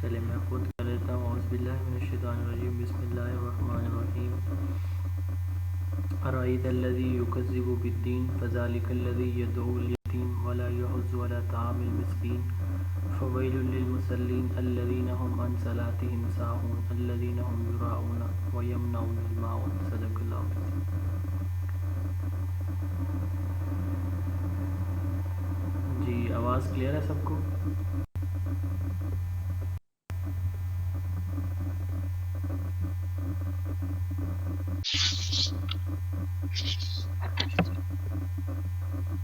पहले मैं खुद कर लेता हूँ। औज़ुबिल्लाहिमिनश्शैतानिर्रजीम, बिस्मिल्लाहिर्रहमानिर्रहीम। अराइतल्लज़ी युकज़्ज़िबु बिद्दीन फ़ज़ालिकल्लज़ी यदउल यतीम वला यहुज़्ज़ु अला तआमिल मिस्कीन फ़वैलुल लिलमुसल्लीन अल्लज़ीना हुम अन सलातिहिम साहून अल्लज़ीना हुम युराऊन व यमनऊनल माऊन। सदक़ल्लाहु अज़ीम। जी, आवाज़ क्लियर है सबको?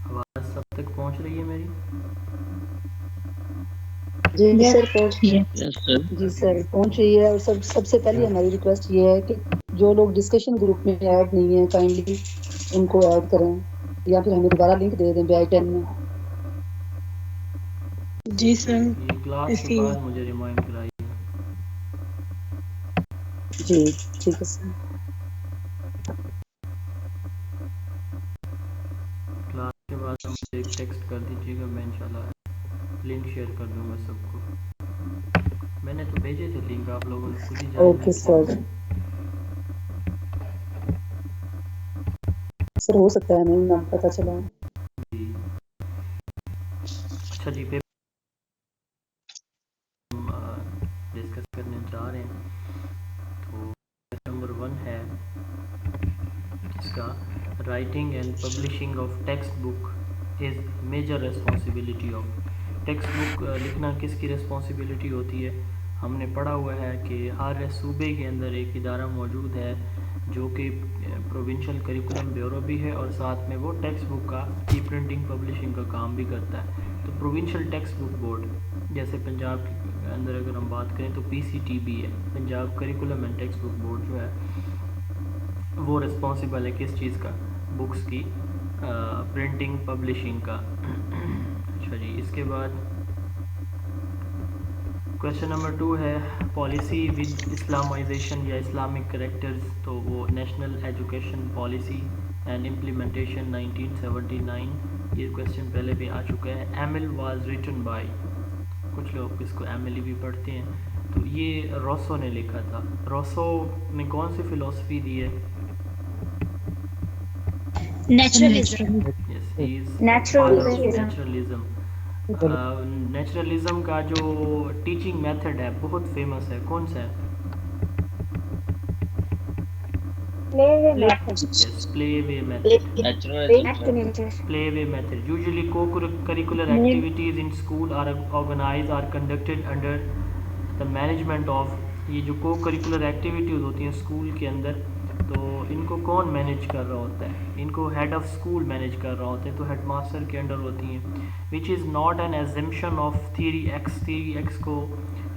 आवाज़ सब तक पहुँच रही है मेरी? जी सर पहुँच यस सर। जी सर पहुँच रही है। और सबसे पहले हमारी रिक्वेस्ट ये है कि जो लोग डिस्कशन ग्रुप में ऐड नहीं है काइंडली उनको ऐड करें या फिर हमें दोबारा लिंक दे दें बैक एंड में। जी सर। ये क्लास के बाद मुझे रिमाइंड कराइए। जी ठीक है सर। क्लास के बाद मुझे एक टेक्स्ट कर दीजिएगा, मैं इंशाल्लाह लिंक शेयर कर दूंगा सबको। मैंने तो भेजे थे लिंक, आप लोगों ने खुद ही ज्वाइन ओके नहीं किया। सर हो सकता है नहीं नाम पता चला। जी अच्छा जी, पे हम डिस्कस करने जा रहे हैं। तो नंबर 1 है इसका, writing and publishing of text book is major responsibility of. Text book लिखना किसकी रिस्पॉन्सिबिलिटी होती है? हमने पढ़ा हुआ है कि हर सूबे के अंदर एक इदारा मौजूद है जो कि प्रोविंशियल करिकुलम ब्यूरो भी है और साथ में वो टेक्स्ट बुक का की प्रिंटिंग पब्लिशिंग का काम भी करता है। तो प्रोविंशियल टेक्स्ट बुक बोर्ड, जैसे पंजाब के अंदर अगर हम बात करें तो PCTB है, Punjab curriculum and text book board जो है वो रिस्पॉन्सिबल है किस चीज़ का? बुक्स की प्रिंटिंग पब्लिशिंग का। अच्छा जी, इसके बाद क्वेश्चन नंबर 2 है, पॉलिसी विद इस्लामाइजेशन या इस्लामिक करेक्टर्स। तो वो national education policy and implementation 1979, ये क्वेश्चन पहले भी आ चुका है। एमिल वाज रिटन बाय, कुछ लोग इसको एमिली भी पढ़ते हैं, तो ये रोसो ने लिखा था। रोसो ने कौन सी फ़िलोसफी दी है? Naturalism. Yes, he is father of naturalism. Naturalism. Naturalism का जो टीचिंग मेथड है बहुत फेमस है, कौन सा है? Play method. Yes, play way method. Natural Play way method. Usually co-curricular activities in school are organized or conducted under the management of। ये जो को करिकुलर एक्टिविटीज़ होती हैं स्कूल के अंदर, तो इनको कौन मैनेज कर रहा होता है? इनको हेड ऑफ़ स्कूल मैनेज कर रहा होता है, तो हेड मास्टर के अंडर होती हैं। विच is not an assumption of theory x. Theory x को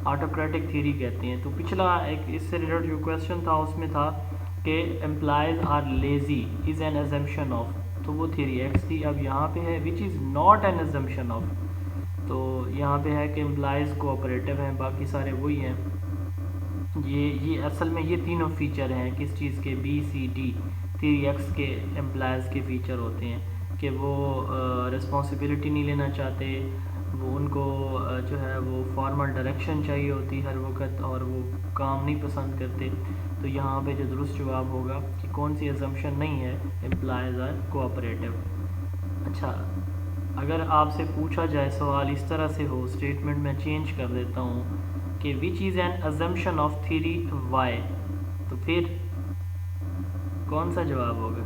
ऑटोक्रेटिक थियरी कहते हैं। तो पिछला एक इससे रिलेटेड जो क्वेश्चन था उसमें था कि employees are lazy is an assumption of, तो वो थियरी एक्स थी। अब यहाँ पे है which is not an assumption of, तो यहाँ पे है कि एम्प्लॉयज़ कोऑपरेटिव हैं, बाकी सारे वही हैं। ये असल में ये तीनों फीचर हैं किस चीज़ के? BCD थियरी एक्स के एम्प्लॉयज़ के फ़ीचर होते हैं कि वो रिस्पॉन्सिबिलिटी नहीं लेना चाहते, वो उनको जो है वो फॉर्मल डायरेक्शन चाहिए होती हर वक्त, और वो काम नहीं पसंद करते। तो यहाँ पे जो दुरुस्त जवाब होगा कि कौन सी अजम्पशन नहीं है, एम्प्लॉयज़ आर कोऑपरेटिव। अच्छा, अगर आपसे पूछा जाए सवाल इस तरह से हो, स्टेटमेंट में चेंज कर देता हूँ कि which is an assumption of theory Y, तो फिर कौन सा जवाब होगा?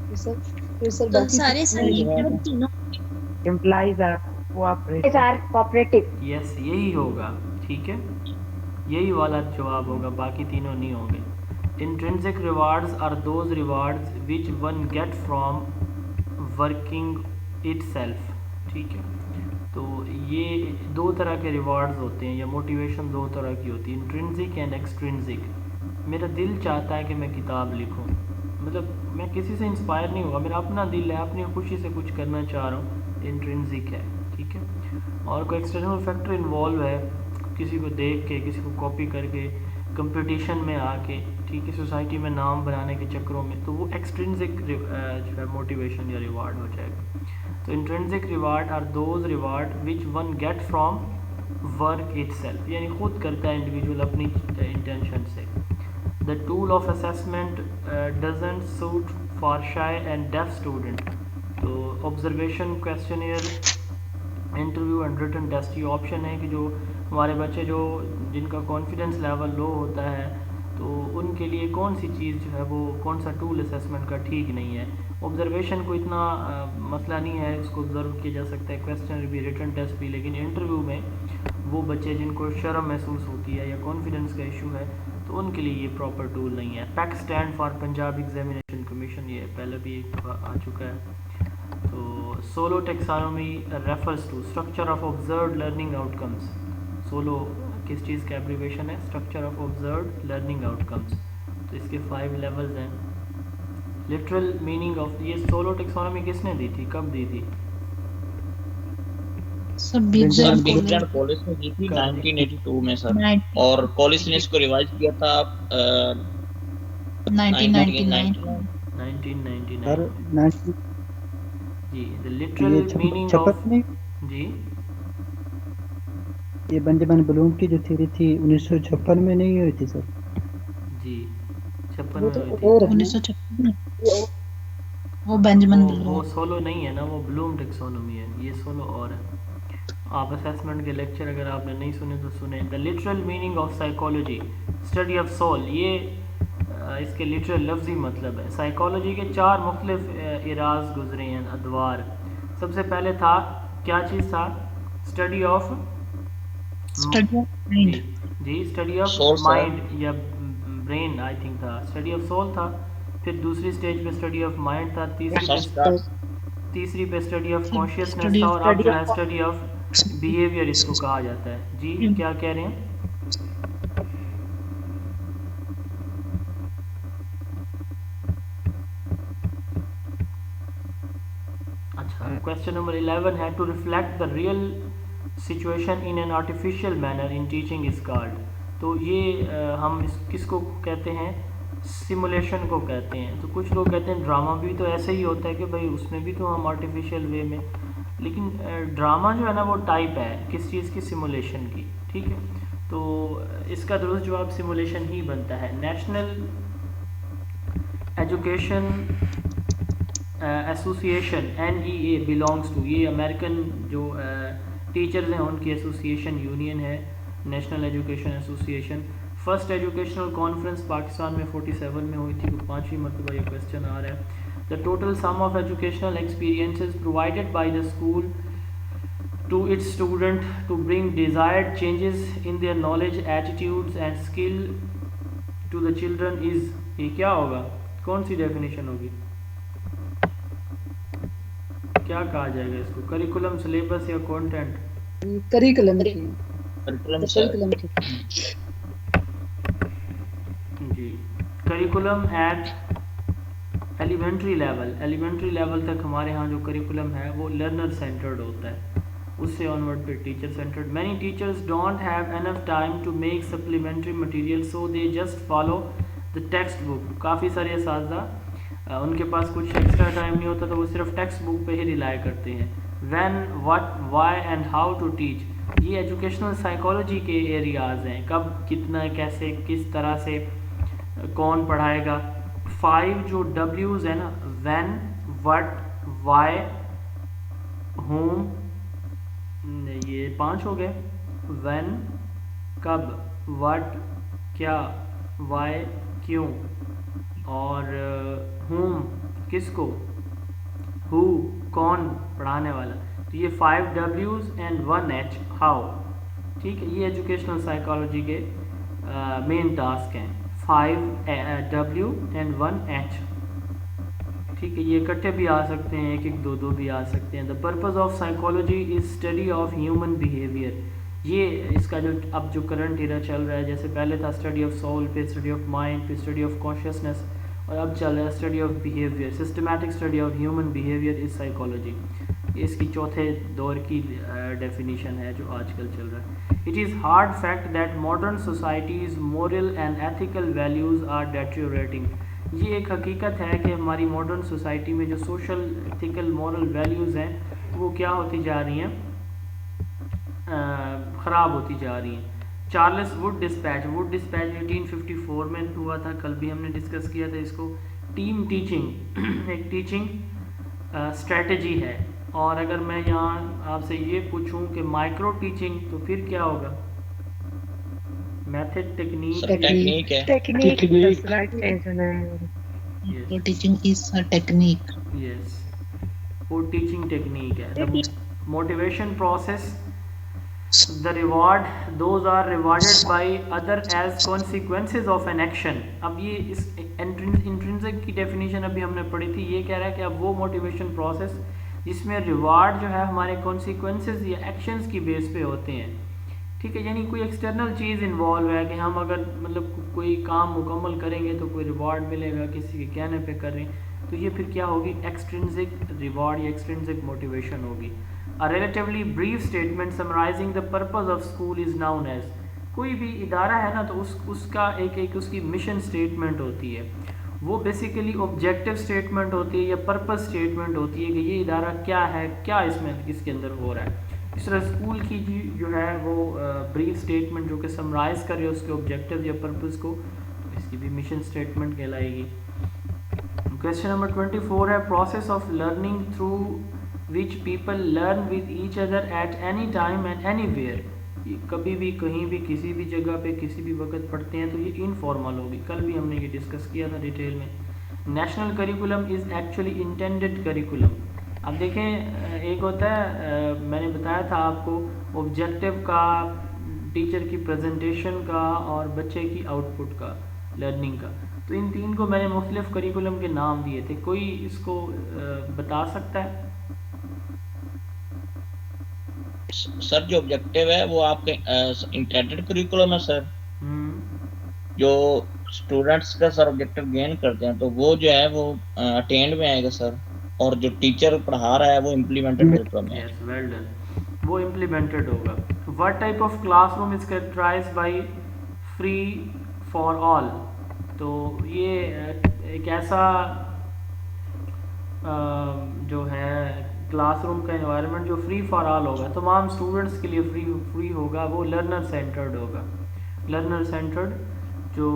फिर सर तो बाकी सारे सही हैं तीनों। Employees are cooperative. Are cooperative. Yes, यही होगा, ठीक है, यही वाला जवाब होगा, बाकी तीनों नहीं होंगे। Intrinsic rewards are those rewards which one get from working itself, ठीक है। तो ये दो तरह के रिवार्ड्स होते हैं या मोटिवेशन दो तरह की होती है, इंट्रिंसिक एंड एक्सट्रिंसिक। मेरा दिल चाहता है कि मैं किताब लिखूं, मतलब मैं किसी से इंस्पायर नहीं हुआ, मेरा अपना दिल है, अपनी खुशी से कुछ करना चाह रहा हूँ, इंट्रिंसिक है, ठीक है। और कोई एक्सटर्नल फैक्टर इन्वॉल्व है, किसी को देख के, किसी को कॉपी करके, कंपटीशन में आके, ठीक है, सोसाइटी में नाम बनाने के चक्करों में, तो वो एक्सट्रिंसिक जो है मोटिवेशन या रिवार्ड हो जाएगा। तो intrinsic reward are those reward which one get from work itself, यानी खुद करता है इंडिविजुअल अपनी इंटेंशन से। The tool of assessment doesn't suit for shy and deaf student. तो observation, questionnaire, interview and written test, ये ऑप्शन है कि जो हमारे बच्चे जो जिनका कॉन्फिडेंस लेवल लो होता है तो उनके लिए कौन सी चीज़ जो है वो, कौन सा टूल असेसमेंट का ठीक नहीं है। ऑब्जर्वेशन को इतना मसला नहीं है, उसको ऑब्जर्व किया जा सकता है, क्वेश्चन भी, रिटन टेस्ट भी, लेकिन इंटरव्यू में वो बच्चे जिनको शर्म महसूस होती है या कॉन्फिडेंस का इशू है तो उनके लिए ये प्रॉपर टूल नहीं है। PEC stand for Punjab examination commission, ये पहले भी एक दफ़ा आ चुका है। तो SOLO taxonomy refers to structure of observed learning outcomes. SOLO किस चीज़ का एब्रीवेशन है? Structure of observed learning outcomes. तो इसके 5 लेवल्स हैं। लिटरल मीनिंग ऑफ, ये सोलो टेक्सोनॉमी किसने दी थी, कब दी थी? सब बिग सर जैन बिग जैन पॉलिस ने दी थी 1982 में सर, 1999 और पॉलिस ने इसको रिवाइज किया था 1999। 1999 जी। द लिटरल मीनिंग ऑफ, जी ये बेंजामिन ब्लूम की जो थ्योरी थी 1956 में नहीं हुई थी सर? जी 56 वो में तो हुई थी। और है ना, 1956 में वो बेंजामिन वो ब्लूम। सोलो नहीं है ना, वो ब्लूम टेक्सोनोमी है, ये सोलो और है। आप असेसमेंट के लेक्चर अगर आपने नहीं सुने तो सुने। The literal meaning of psychology, study of soul, ये इसके लिटरल लफ्जी मतलब है। साइकोलॉजी के 4 मुख्तलिफ इराज गुजरे हैं, अदवार। सबसे पहले था, क्या चीज़ था? Study of study of mind. जी study of Soul, sir. Mind या ब्रेन आई थिंक था। स्टडी ऑफ सोल था, फिर दूसरी स्टेज पे स्टडी ऑफ माइंड था, तीसरी पे स्टडी ऑफ कॉन्शियसनेस Study था, of- और अब जो है स्टडी ऑफ बिहेवियर इसको कहा जाता है। जी क्या कह रहे हैं? अच्छा, क्वेश्चन नंबर 11 है to reflect the real situation in an artificial manner in teaching is called. तो ये हम किसको कहते हैं? सिमुलेशन को कहते हैं। तो कुछ लोग कहते हैं ड्रामा भी तो ऐसे ही होता है कि भाई उसमें भी तो हम आर्टिफिशियल वे में, लेकिन ड्रामा जो है ना वो टाइप है किस चीज़ की? सिमुलेशन की। ठीक है, तो इसका दुरुस्त जवाब सिमुलेशन ही बनता है। National education association NEA belongs to, ये अमेरिकन जो टीचर्स हैं उनकी एसोसिएशन यूनियन है, national education association. First educational conference Pakistan में 47 में हुई थी। 5वीं मरतबा ये क्वेश्चन आ रहा है। The total sum of educational experiences provided by the school to its student to bring desired changes in their knowledge, attitudes and skill to the children is, ये क्या होगा? कौन सी डेफिनेशन होगी? क्या कहा जाएगा इसको? करिकुलम, सिलेबस या कंटेंट? करिकुलम की, करिकुलम सर। करिकुलम की। जी, करिकुलम एट एलिमेंट्री लेवल तक हमारे यहाँ जो करिकुलम है वो लर्नर सेंटर्ड होता है, उससे ऑनवर्ड फिर teacher centred. Many teachers don't have enough time to make supplementary material so they just follow the text book. काफ़ी सारे असातिज़ा उनके पास कुछ एक्स्ट्रा टाइम नहीं होता तो वो सिर्फ टेक्स्ट बुक पे ही रिलाई करते हैं। When, what, why and how to teach, ये एजुकेशनल साइकोलॉजी के एरियाज़ हैं। कब, कितना, कैसे, किस तरह से, कौन पढ़ाएगा। 5 जो W's है ना, व्हेन, व्हाट, व्हाई, whom, ये 5 हो गए। व्हेन कब, व्हाट क्या, व्हाई क्यों, और whom किसको, who कौन पढ़ाने वाला। तो ये 5 W's एंड 1 H हाउ। ठीक है, ये एजुकेशनल साइकोलॉजी के मेन टास्क हैं। 5 W एंड 1 H। ठीक है, ये इकट्ठे भी आ सकते हैं, एक एक दो दो भी आ सकते हैं। The purpose of psychology is study of human behaviour. ये इसका जो अब जो करंट एरा चल रहा है, जैसे पहले था स्टडी ऑफ सोल, फिर स्टडी ऑफ माइंड, फिर स्टडी ऑफ कॉन्शियसनेस, और अब चल रहा है study of behaviour. Systematic study of human behaviour is psychology. इसकी चौथे दौर की डेफिनीशन है जो आजकल चल रहा है। It is hard fact that modern societies moral and ethical values are deteriorating. ये एक हकीकत है कि हमारी मॉडर्न सोसाइटी में जो सोशल, एथिकल, मॉरल वैल्यूज़ हैं वो क्या होती जा रही हैं? ख़राब होती जा रही हैं। चार्ल्स वुड डिस्पैच 1854 में हुआ था, कल भी हमने डिस्कस किया था इसको। टीम टीचिंग एक टीचिंग स्ट्रेटजी है। और अगर मैं यहाँ आपसे ये पूछूं कि माइक्रो टीचिंग, तो फिर क्या होगा? Method, technique. सर टेक्निक है। टेक्निक राइटेशन है। Micro teaching is a technique. Yes, वो टीचिंग टेक्निक है। The motivation process, the reward, those are rewarded by other as consequences of an action। अब ये इस इंट्रिंसिक की डेफिनेशन अभी हमने पढ़ी थी। ये कह रहा है कि अब वो मोटिवेशन प्रोसेस जिसमें रिवार्ड जो है हमारे कॉन्सिक्वेंसेस या एक्शंस की बेस पे होते हैं, ठीक है। यानी कोई एक्सटर्नल चीज़ इन्वॉल्व है कि हम अगर मतलब कोई काम मुकम्मल करेंगे तो कोई रिवार्ड मिलेगा, किसी के कहने पे कर रहे हैं, तो ये फिर क्या होगी? एक्सट्रिंसिक रिवार्ड या एक्सट्रिंसिक मोटिवेशन होगी। A relatively brief statement summarizing the purpose of school is known as। कोई भी इदारा है ना तो उसका एक उसकी मिशन स्टेटमेंट होती है, वो बेसिकली ऑब्जेक्टिव स्टेटमेंट होती है या पर्पस स्टेटमेंट होती है कि ये इदारा क्या है, क्या इसमें इसके अंदर हो रहा है। इस तरह स्कूल की जो है वो ब्रीफ स्टेटमेंट जो कि समराइज़ करे उसके ऑब्जेक्टिव या पर्पस को, तो इसकी भी मिशन स्टेटमेंट कहलाएगी। क्वेश्चन नंबर 24 है process of learning through which people learn with each other at any time and anywhere. कभी भी कहीं भी किसी भी जगह पे किसी भी वक्त पढ़ते हैं तो ये इनफॉर्मल होगी। कल भी हमने ये डिस्कस किया था डिटेल में। National curriculum is actually intended curriculum. अब देखें, एक होता है मैंने बताया था आपको ऑब्जेक्टिव का, टीचर की प्रेजेंटेशन का और बच्चे की आउटपुट का, लर्निंग का। तो इन तीन को मैंने मुख्तलिफ करिकुलम के नाम दिए थे। कोई इसको बता सकता है? सर जो ऑब्जेक्टिव है वो आपके इंटेंडेड करिकुलम है सर। जो स्टूडेंट्स का सर ऑब्जेक्टिव गेन करते हैं तो वो जो है वो अटेंड में आएगा सर, और जो टीचर पढ़ा रहा है वो इम्प्लीमेंटेड करिकुलम है। यस, वेल डन, वो इम्प्लीमेंटेड होगा। What type of classroom is characterised by free for all. तो ये एक ऐसा जो है क्लासरूम का एनवायरनमेंट जो फ्री फॉर ऑल होगा, तमाम स्टूडेंट्स के लिए फ्री होगा, वो लर्नर सेंटर्ड होगा। लर्नर सेंटर्ड जो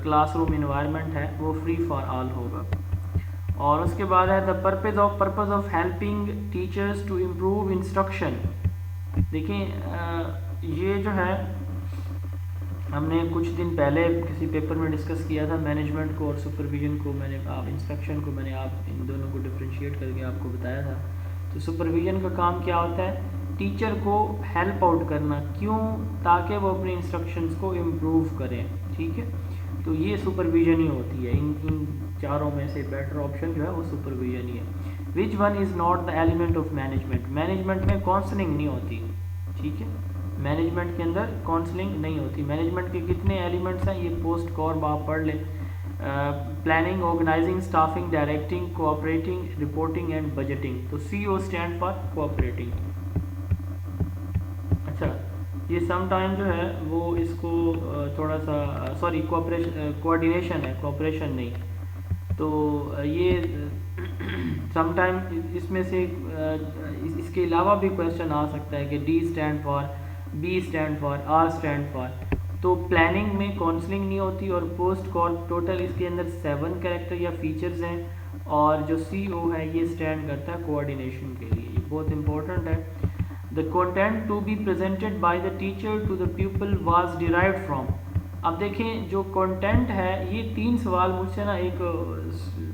क्लासरूम एनवायरनमेंट है वो फ्री फॉर ऑल होगा। और उसके बाद है the purpose of helping teachers to improve instruction. देखिए ये जो है हमने कुछ दिन पहले किसी पेपर में डिस्कस किया था, मैनेजमेंट को और सुपरविजन को इंस्ट्रक्शन को मैंने इन दोनों को डिफरेंशिएट करके आपको बताया था। तो सुपरविजन का काम क्या होता है? टीचर को हेल्प आउट करना। क्यों? ताकि वो अपने इंस्ट्रक्शंस को इम्प्रूव करें, ठीक है। तो ये सुपरविजन ही होती है। इन चारों में से बेटर ऑप्शन जो है वो सुपरविजन ही है। Which one is not the element of management. Management में काउंसलिंग नहीं होती, ठीक है। मैनेजमेंट के अंदर काउंसलिंग नहीं होती। मैनेजमेंट के कितने एलिमेंट्स हैं ये पोस्ट कॉर्ब आप पढ़ लें। Planning, organising, staffing, directing, cooperating, reporting and budgeting. तो CO स्टैंड फॉर कोऑपरेटिंग। अच्छा, ये समटाइम जो है वो इसको थोड़ा सा कोऑर्डिनेशन है, कोऑपरेशन नहीं। तो ये समटाइम इसमें से इसके अलावा भी क्वेश्चन आ सकता है कि D stand for, B stand for, R stand for. तो प्लानिंग में काउंसलिंग नहीं होती। और पोस्ट कॉर्प टोटल इसके अंदर 7 कैरेक्टर या फीचर्स हैं, और जो CO है ये स्टैंड करता है कोऑर्डिनेशन के लिए। ये बहुत इंपॉर्टेंट है। The content to be presented by the teacher to the people was derived from. अब देखें जो कंटेंट है, ये 3 सवाल मुझसे ना एक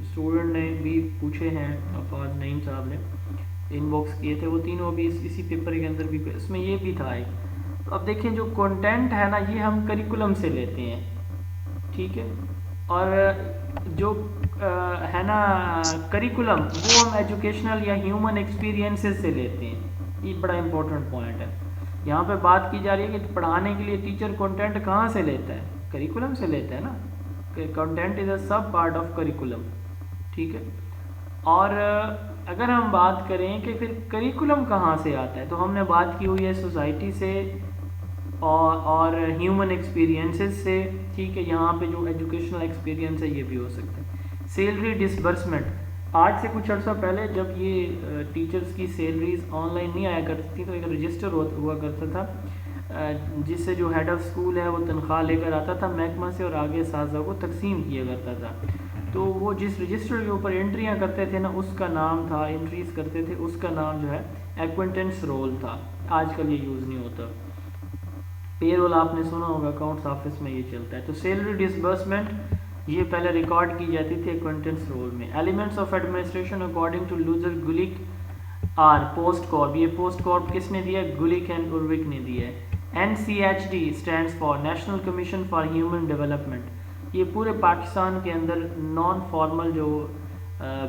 स्टूडेंट ने भी पूछे हैं, अफाज नईम साहब ने इनबॉक्स किए थे, वो तीनों भी इसी पेपर के अंदर भी, इसमें ये भी था एक। तो अब देखें जो कंटेंट है ना ये हम करिकुलम से लेते हैं, ठीक है। और जो है ना करिकुलम वो हम एजुकेशनल या ह्यूमन एक्सपीरियंसेस से लेते हैं। ये बड़ा इंपॉर्टेंट पॉइंट है। यहाँ पे बात की जा रही है कि पढ़ाने के लिए टीचर कंटेंट कहाँ से लेता है? करिकुलम से लेता है ना। कंटेंट इज़ अ सब पार्ट ऑफ करिकुलम, ठीक है। और अगर हम बात करें कि फिर करिकुलम कहाँ से आता है, तो हमने बात की हुई है सोसाइटी से और ह्यूमन एक्सपीरियंसेस से, ठीक है। यहाँ पे जो एजुकेशनल एक्सपीरियंस है ये भी हो सकता है। सैलरी डिसबर्समेंट, आज से कुछ अर्सा पहले जब ये टीचर्स की सैलरीज ऑनलाइन नहीं आया करती थी तो एक रजिस्टर हुआ करता था जिससे जो हेड ऑफ़ स्कूल है वो तनख्वाह लेकर आता था महकमा से और आगे साजा को तकसीम किया करता था। तो वो जिस रजिस्टर के ऊपर एंट्रियाँ करते थे ना उसका नाम था, एंट्रीज करते थे उसका नाम जो है एक्वेंटेंस रोल था। आजकल ये यूज़ नहीं होता। पे रोल आपने सुना होगा, अकाउंट्स ऑफिस में ये चलता है। तो सैलरी डिसबर्समेंट ये पहले रिकॉर्ड की जाती थी एक्वेंटेंस रोल में। Elements of administration according to Luther Gulick are posdcorb. ये पोस्ट कॉर्प किसने दिया? गुलिक एंड उर्विक ने दिया है। NCHD stands for national commission for human development. ये पूरे पाकिस्तान के अंदर नॉन फॉर्मल जो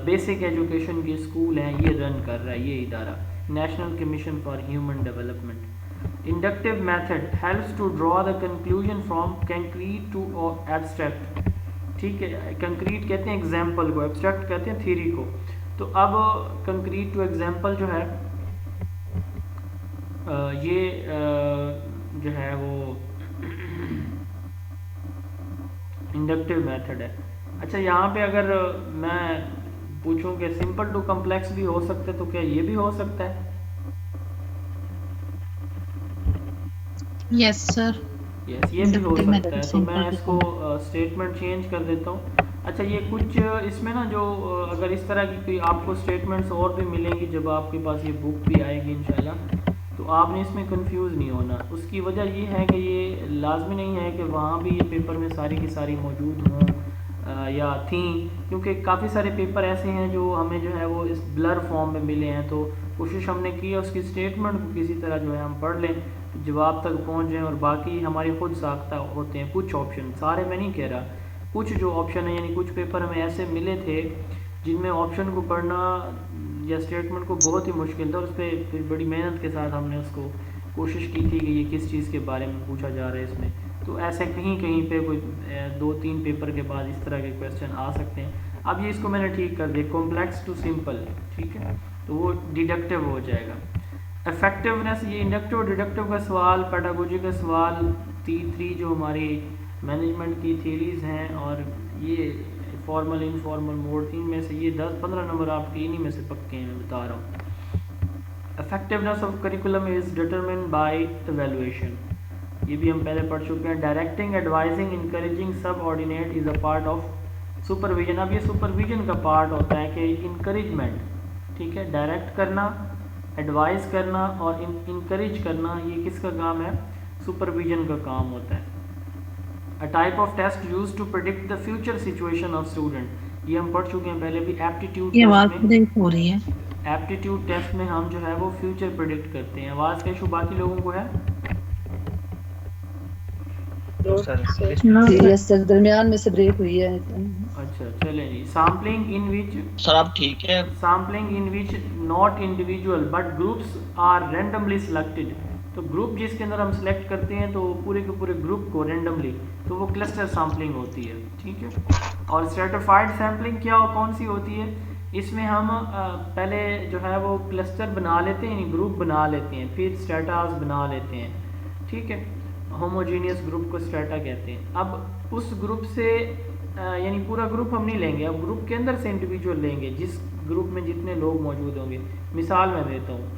बेसिक एजुकेशन के स्कूल हैं ये रन कर रहा है ये इदारा, national commission for human development. Inductive method helps to draw the conclusion from concrete to abstract. ठीक है, कंक्रीट कहते हैं एग्जाम्पल को, एब्स्ट्रैक्ट कहते हैं थ्योरी को। तो अब कंक्रीट टू एग्जाम्पल जो है ये जो है वो इंडक्टिव मेथड है। अच्छा, यहाँ पे अगर मैं पूछूं कि सिंपल टू कॉम्प्लेक्स भी हो सकता है तो क्या ये भी हो सकता है? यस सर, यस, ये भी हो सकता है। तो मैं इसको स्टेटमेंट चेंज कर देता हूँ। अच्छा, ये कुछ इसमें ना जो अगर इस तरह की कोई आपको स्टेटमेंट्स और भी मिलेंगी जब आपके पास ये बुक भी आएगी इंशाल्लाह, तो आपने इसमें कंफ्यूज नहीं होना। उसकी वजह ये है कि ये लाजमी नहीं है कि वहाँ भी ये पेपर में सारी की सारी मौजूद हों या थी, क्योंकि काफ़ी सारे पेपर ऐसे हैं जो हमें जो है वो इस ब्लर फॉर्म में मिले हैं। तो कोशिश हमने की है उसकी स्टेटमेंट को किसी तरह जो है हम पढ़ लें, जवाब तक पहुँच जाएँ। और बाकी हमारे खुद साख्ता होते हैं कुछ ऑप्शन, सारे मैं नहीं कह रहा, कुछ जो ऑप्शन है यानी कुछ पेपर हमें ऐसे मिले थे जिनमें ऑप्शन को पढ़ना या स्टेटमेंट को बहुत ही मुश्किल था। और उस पर फिर बड़ी मेहनत के साथ हमने उसको कोशिश की थी कि ये किस चीज़ के बारे में पूछा जा रहा है इसमें। तो ऐसे कहीं कहीं पे कोई 2-3 पेपर के बाद इस तरह के क्वेश्चन आ सकते हैं। अब ये इसको मैंने ठीक कर दिया, कॉम्प्लेक्स टू सिंपल, ठीक है, तो वो डिडक्टिव हो जाएगा। इफेक्टिवनेस, ये इंडक्टिव डिडक्टिव का सवाल, पेडागोजी का सवाल, 3 जो हमारी मैनेजमेंट की थ्योरीज हैं और ये फॉर्मल इनफॉर्मल मोड, इनमें से ये 10-15 नंबर आपके इन्हीं में से पक्के हैं, मैं बता रहा हूँ। Effectiveness of curriculum is determined bye evaluation, ये भी हम पहले पढ़ चुके हैं। Directing, advising, encouraging subordinate is a part of supervision. अब ये सुपरविजन का पार्ट होता है कि इनकरेजमेंट, ठीक है, डायरेक्ट करना, एडवाइस करना और इनकरेज करना, ये किसका काम है? सुपरविजन का काम होता है। A type of test used to predict the future situation of student, ये हम पढ़ चुके हैं पहले भी। एप्टीट्यूड ये आवाज ब्रेक हो रही है। एप्टीट्यूड टेस्ट में हम जो है वो फ्यूचर प्रिडिक्ट करते हैं। आवाज़ का इशू बाकी लोगों को है? यस सर, दरमियान में से ब्रेक हुई है। अच्छा, चलें जी। सैम्पलिंग इन विच, सर आप ठीक है? Sampling in which not individual but groups are randomly selected. तो ग्रुप जिसके अंदर हम सेलेक्ट करते हैं तो पूरे के पूरे ग्रुप को रैंडमली, तो वो क्लस्टर सैम्पलिंग होती है, ठीक है। और स्ट्रेटिफाइड सैम्पलिंग क्या कौन सी होती है? इसमें हम पहले जो है वो क्लस्टर बना लेते हैं, यानी ग्रुप बना लेते हैं, फिर स्ट्रेटास बना लेते हैं, ठीक है। होमोजीनियस ग्रुप को स्ट्रेटा कहते हैं। अब उस ग्रुप से यानी पूरा ग्रुप हम नहीं लेंगे, अब ग्रुप के अंदर से इंडिविजुअल लेंगे, जिस ग्रुप में जितने लोग मौजूद होंगे। मिसाल मैं देता हूँ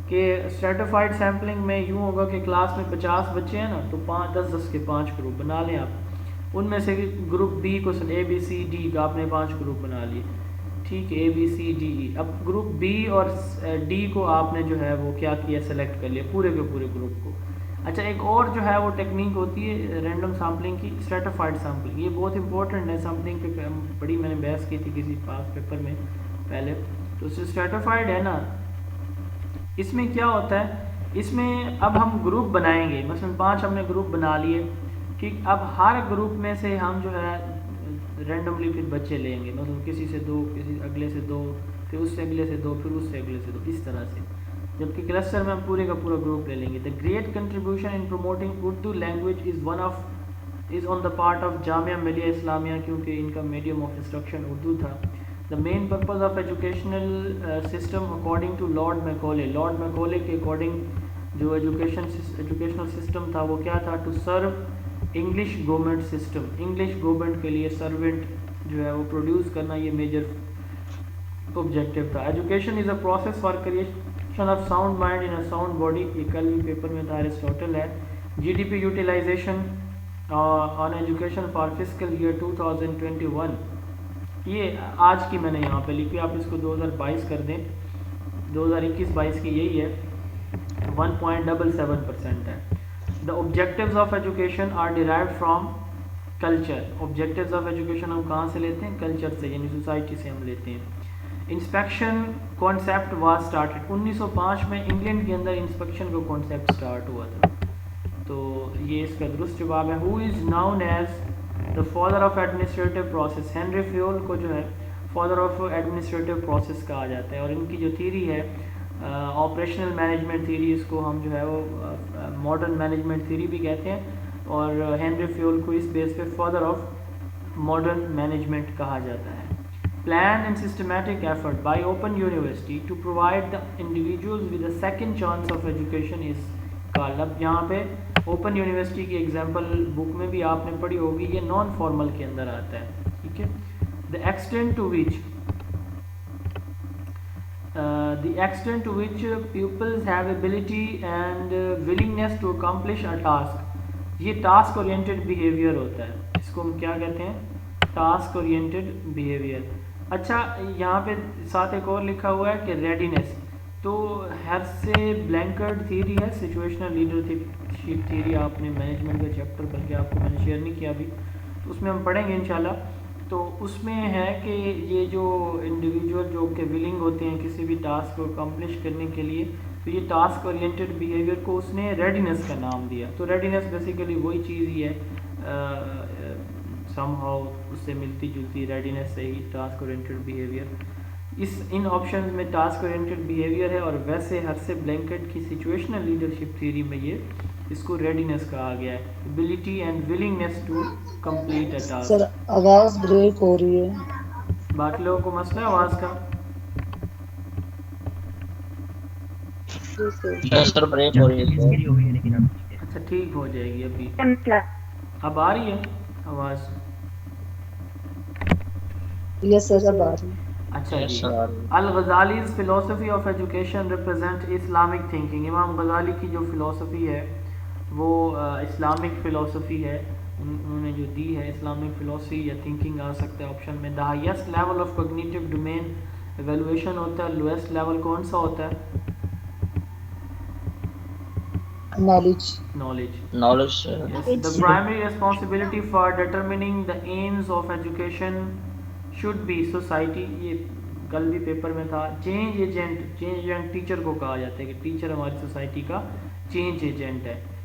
कि स्ट्रेटिफाइड सैम्पलिंग में यूँ होगा कि क्लास में 50 बच्चे हैं ना, तो 10-10 के 5 ग्रुप बना लें आप। उनमें से ग्रुप बी को ABCD का आपने 5 ग्रुप बना लिए, ठीक है, ABCDE। अब ग्रुप बी और डी को आपने जो है वो क्या किया, सेलेक्ट कर लिया पूरे के पूरे ग्रुप को। अच्छा, एक और जो है वो टेक्निक होती है रैंडम सैम्पलिंग की, स्ट्रेटिफाइड सैम्पलिंग। ये बहुत इंपॉर्टेंट है, सैम्पलिंग पे बड़ी मैंने बहस की थी किसी पास पेपर में पहले। तो स्ट्रेटिफाइड है ना, इसमें क्या होता है, इसमें अब हम ग्रुप बनाएंगे, मसलन 5 हमने ग्रुप बना लिए, ठीक। अब हर ग्रुप में से हम जो है रैंडमली फिर बच्चे लेंगे, मतलब किसी से 2, किसी अगले से 2, फिर उससे अगले से 2, फिर उससे अगले से 2, इस तरह से। जबकि क्लस्टर में हम पूरे का पूरा ग्रुप ले लेंगे। The great contribution in promoting Urdu language is on the part of Jamia Millia Islamia, क्योंकि इनका मीडियम ऑफ इंस्ट्रक्शन उर्दू था। The main purpose of educational system according to Lord Macaulay के अकॉर्डिंग जो एजुकेशनल सिस्टम था वो क्या था? To serve English government system, English government के लिए सर्वेंट जो है वो प्रोड्यूस करना, ये मेजर ऑब्जेक्टिव था। Education is a process for creation of sound mind in a sound body, ये कल भी पेपर में था, एरिस्टोटल है। GDP utilisation on education for physical year 2021, ये आज की मैंने यहाँ पे लिखी, आप इसको 2022 कर दें, 2021-22 की यही है, 1.77% है। The objectives of education are derived from culture, objectives of education हम कहाँ से लेते हैं? कल्चर से, यानी सोसाइटी से हम लेते हैं। इंस्पेक्शन कॉन्सेप्ट वाज स्टार्टेड, 1905 में इंग्लैंड के अंदर इंस्पेक्शन का कॉन्सेप्ट स्टार्ट हुआ था, तो ये इसका दुरुस्त जवाब है। Who is known as the father of administrative process, Henry Fayol को जो है फादर ऑफ एडमिनिस्ट्रेटिव प्रोसेस कहा जाता है, और इनकी जो थीरी है ऑपरेशनल मैनेजमेंट थीरी, इसको हम जो है वो मॉडर्न मैनेजमेंट थीरी भी कहते हैं, और हेनरी फ्योल को इस बेस पे फादर ऑफ मॉडर्न मैनेजमेंट कहा जाता है। Plan and systematic effort by open university to provide the individuals with a second chance of education is called. अब यहाँ पे ओपन यूनिवर्सिटी की एग्जांपल बुक में भी आपने पढ़ी होगी, ये नॉन फॉर्मल के अंदर आता है, ठीक है। The extent to which pupils have ability and willingness to accomplish a task, ये टास्क ओरिएंटेड बिहेवियर होता है, इसको हम क्या कहते हैं? Task oriented behaviour. अच्छा, यहाँ पे साथ एक और लिखा हुआ है कि रेडीनेस, तो हर से ब्लैंकर्ड थीरी है, सिचुएशनल लीडरशिप थीरी, आपने मैनेजमेंट का चैप्टर बल्कि आपको मैंने शेयर नहीं किया अभी, तो उसमें हम पढ़ेंगे इंशाल्लाह। तो उसमें है कि ये जो इंडिविजुअल जो के विलिंग होते हैं किसी भी टास्क को अकम्प्लिश करने के लिए, तो ये टास्क ओरिएंटेड बिहेवियर को उसने रेडीनेस का नाम दिया। तो रेडीनेस बेसिकली वही चीज़ ही है, समहाउ उससे मिलती जुलती, रेडीनेस से ही टास्क ओरिएंटेड बिहेवियर। इन ऑप्शंस में टास्क ओरिएंटेड बिहेवियर है, और वैसे हर से ब्लैंकेट की सिचुएशनल लीडरशिप थ्योरी में ये इसको रेडीनेस कहा गया है, ability and willingness to complete a task. Sir आवाज ब्रेक हो रही है, बाकी लोगों को मसला है आवाज़ का? सर ब्रेक हो रही है। अच्छा, ठीक हो जाएगी अभी। अब आ रही है आवाज़? यस सर, अब आ रही है। अच्छा जी। Al Ghazali's philosophy of education represent Islamic thinking, इमाम गज़ाली की जो फिलोसफी है वो इस्लामिक फ़िलोसफी है, उन्होंने जो दी है इस्लामिक फ़िलोसफी या थिंकिंग आ सकता है ऑप्शन में। The highest level of cognitive domain evaluation होता है, लोएस्ट लेवल कौन सा होता है? Knowledge. The primary responsibility for determining the aims of education should be society, ये कल भी पेपर में था। चेंज एजेंट टीचर को कहा जाता है कि टीचर हमारी सोसाइटी का चेंज एजेंट है।